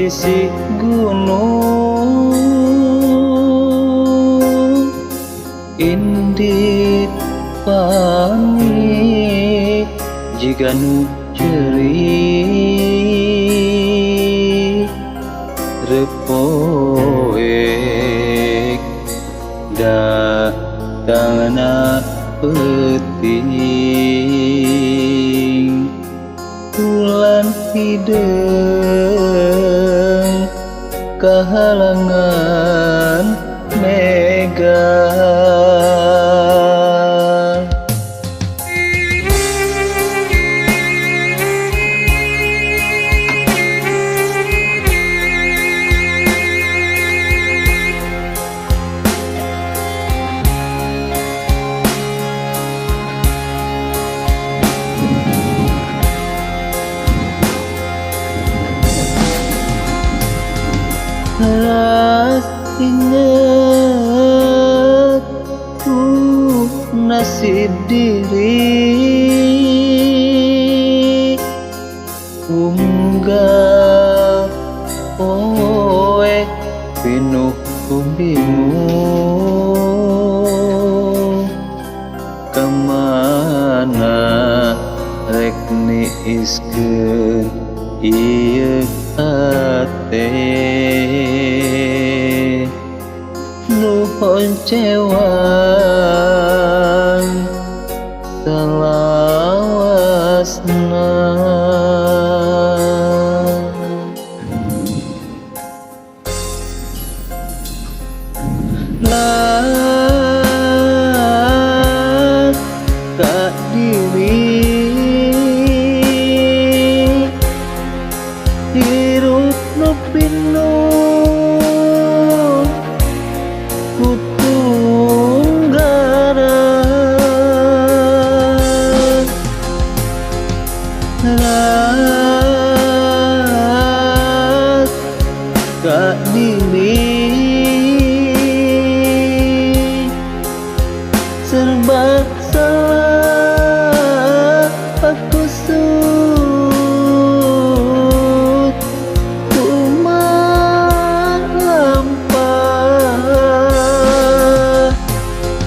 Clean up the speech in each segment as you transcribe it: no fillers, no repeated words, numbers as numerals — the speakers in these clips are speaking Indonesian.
sisi gunung indit pamit jika nu cerik repoek datangna peuting bulan hideung kahalangan mega. Ras inget ku nasib diri unggal oe pinuh bingung kemana rek niiskeun ieu hate nuhun cewan salawasna. Lan ka diri hirup nu pinuh kutunggaran ras ka diri serba salah aku sud kumaha lampah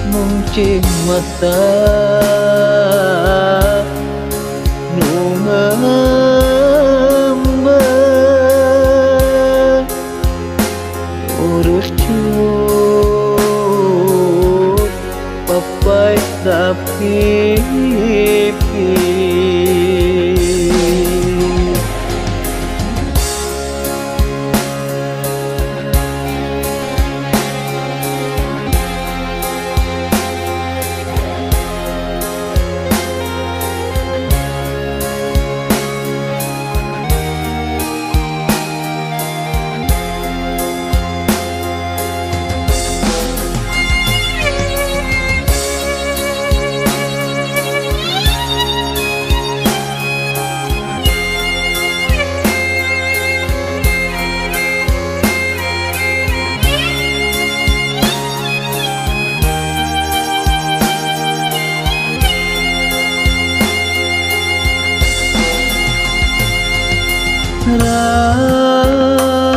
muncing mata nu ngembeng urus cup papai tapi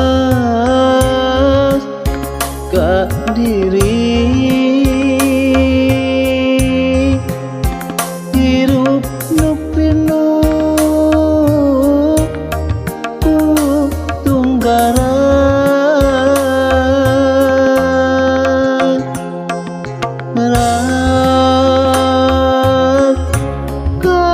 ras ka diri hirup nu pinuh kutunggaran ras ka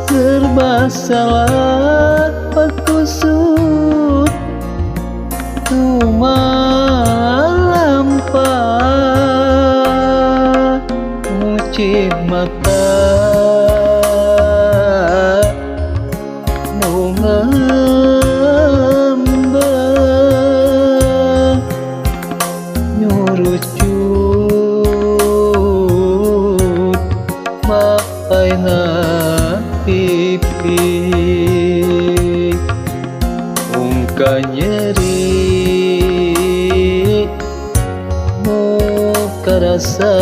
serba salah aku sud kumaha lampah mucik mata nu ngembeng nyuruh cut mapaina pipi ungka nyeri muka rasa